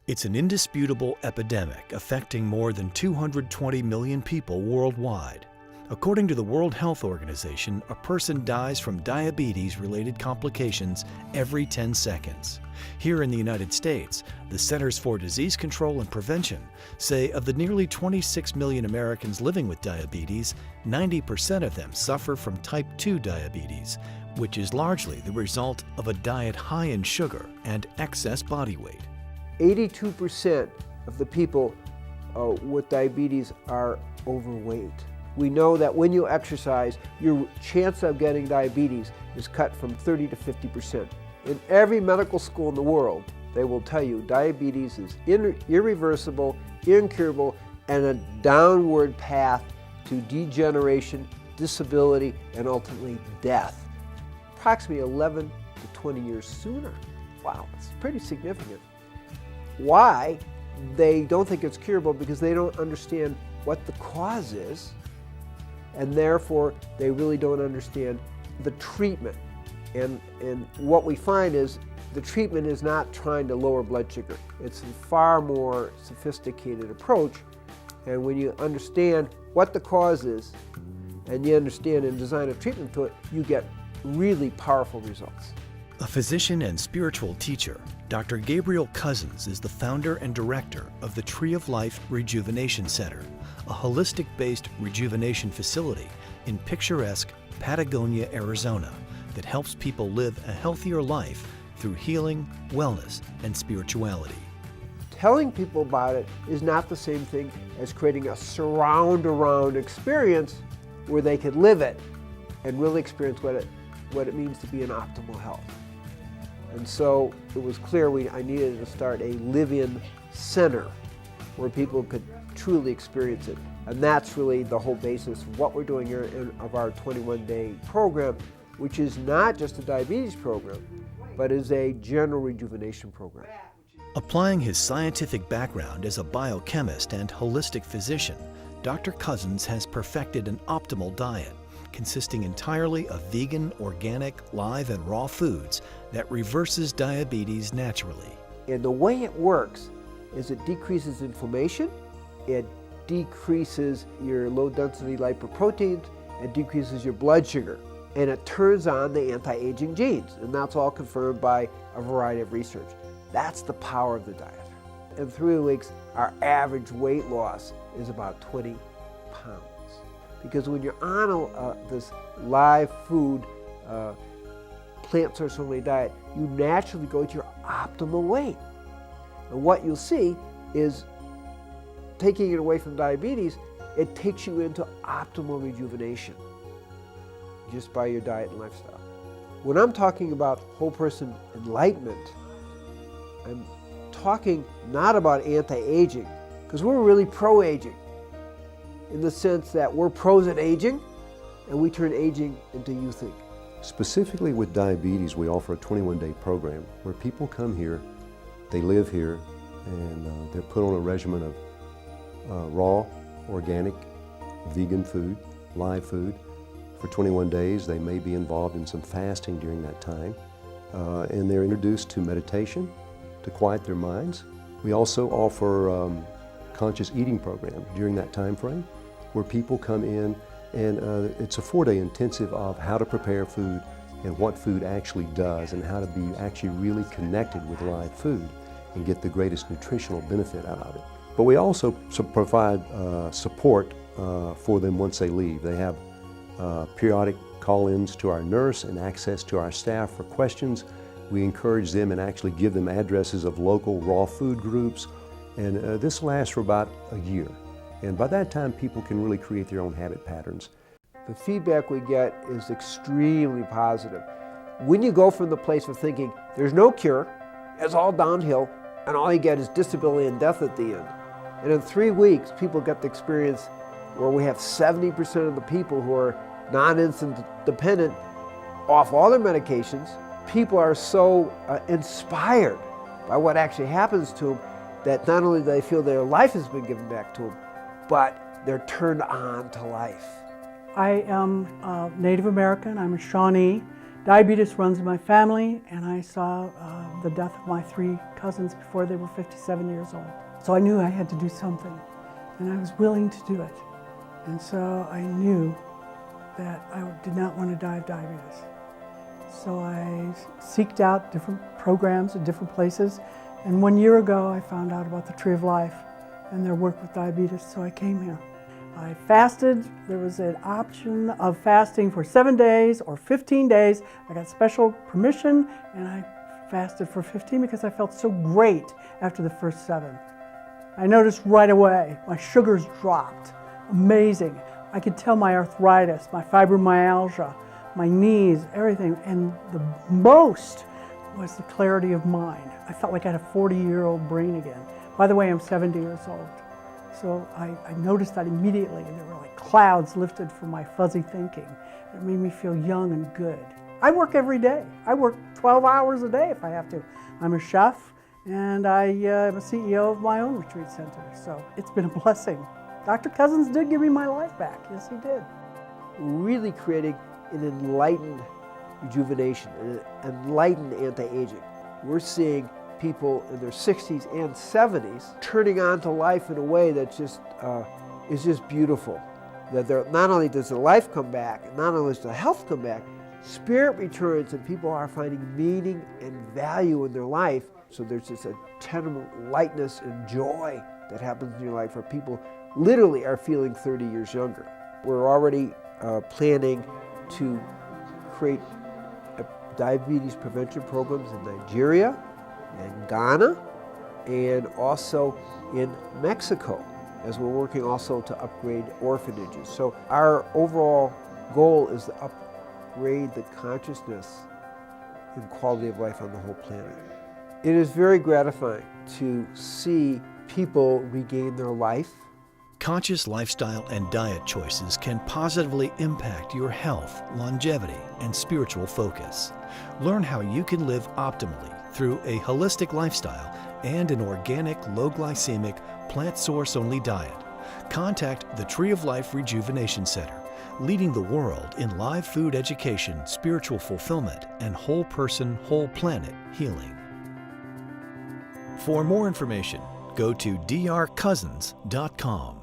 It's an indisputable epidemic affecting more than 220 million people worldwide. According to the World Health Organization, a person dies from diabetes-related complications every 10 seconds. Here in the United States, the Centers for Disease Control and Prevention say of the nearly 26 million Americans living with diabetes, 90% of them suffer from type 2 diabetes, which is largely the result of a diet high in sugar and excess body weight. 82% of the people with diabetes are overweight. We know that when you exercise, your chance of getting diabetes is cut from 30 to 50%. In every medical school in the world, they will tell you diabetes is irreversible, incurable, and a downward path to degeneration, disability, and ultimately death. Approximately 11 to 20 years sooner. Wow, it's pretty significant. Why? They don't think it's curable because they don't understand what the cause is, and therefore they really don't understand the treatment. And what we find is the treatment is not trying to lower blood sugar. It's a far more sophisticated approach, and when you understand what the cause is and you understand and design a treatment to it, you get really powerful results. A physician and spiritual teacher, Dr. Gabriel Cousins is the founder and director of the Tree of Life Rejuvenation Center, a holistic-based rejuvenation facility in picturesque Patagonia, Arizona, that helps people live a healthier life through healing, wellness, and spirituality. Telling people about it is not the same thing as creating a surround-around experience where they could live it and really experience what it means to be in optimal health. And so it was clear I needed to start a live-in center where people could truly experience it. And that's really the whole basis of what we're doing here of our 21-day program, which is not just a diabetes program, but is a general rejuvenation program. Applying his scientific background as a biochemist and holistic physician, Dr. Cousins has perfected an optimal diet consisting entirely of vegan, organic, live, and raw foods that reverses diabetes naturally. And the way it works is it decreases inflammation, it decreases your low-density lipoproteins, it decreases your blood sugar, and it turns on the anti-aging genes, and that's all confirmed by a variety of research. That's the power of the diet. In 3 weeks, our average weight loss is about 20 pounds. Because when you're on this live food, plant source only diet, you naturally go to your optimal weight. And what you'll see is, taking it away from diabetes, it takes you into optimal rejuvenation just by your diet and lifestyle. When I'm talking about whole person enlightenment, I'm talking not about anti-aging, because we're really pro-aging, in the sense that we're pros at aging, and we turn aging into youthing. Specifically with diabetes, we offer a 21-day program where people come here, they live here, and they're put on a regimen of raw, organic, vegan food, live food. For 21 days, they may be involved in some fasting during that time, and they're introduced to meditation to quiet their minds. We also offer conscious eating program during that time frame, where people come in, and it's a 4-day intensive of how to prepare food and what food actually does, and how to be actually really connected with live food and get the greatest nutritional benefit out of it. But we also provide support for them once they leave. They have periodic call-ins to our nurse and access to our staff for questions. We encourage them and actually give them addresses of local raw food groups, and this lasts for about a year. And by that time, people can really create their own habit patterns. The feedback we get is extremely positive. When you go from the place of thinking, there's no cure, it's all downhill, and all you get is disability and death at the end. And in 3 weeks, people get the experience where we have 70% of the people who are non-insulin dependent off all their medications. People are so inspired by what actually happens to them that not only do they feel their life has been given back to them, but they're turned on to life. I am Native American, I'm a Shawnee, Diabetes runs in my family, and I saw the death of my 3 cousins before they were 57 years old. So I knew I had to do something, and I was willing to do it. And so I knew that I did not want to die of diabetes. So I seeked out different programs in different places, and 1 year ago I found out about the Tree of Life and their work with diabetes, so I came here. I fasted. There was an option of fasting for 7 days or 15 days. I got special permission, and I fasted for 15 because I felt so great after the first 7. I noticed right away my sugars dropped. Amazing. I could tell my arthritis, my fibromyalgia, my knees, everything, and the most was the clarity of mind. I felt like I had a 40-year-old brain again. By the way, I'm 70 years old. So I noticed that immediately. There were like clouds lifted from my fuzzy thinking. It made me feel young and good. I work every day. I work 12 hours a day if I have to. I'm a chef, and I am a CEO of my own retreat center. So it's been a blessing. Dr. Cousins did give me my life back. Yes, he did. Really creating an enlightened rejuvenation, an enlightened anti-aging. We're seeing people in their 60s and 70s turning on to life in a way that just is just beautiful. That not only does the life come back, and not only does the health come back, spirit returns and people are finding meaning and value in their life. So there's just a tenable lightness and joy that happens in your life where people literally are feeling 30 years younger. We're already planning to create diabetes prevention programs in Nigeria, in Ghana, and also in Mexico, as we're working also to upgrade orphanages. So our overall goal is to upgrade the consciousness and quality of life on the whole planet. It is very gratifying to see people regain their life. Conscious lifestyle and diet choices can positively impact your health, longevity, and spiritual focus. Learn how you can live optimally through a holistic lifestyle and an organic, low-glycemic, plant source-only diet. Contact the Tree of Life Rejuvenation Center, leading the world in live food education, spiritual fulfillment, and whole person, whole planet healing. For more information, go to drcousins.com.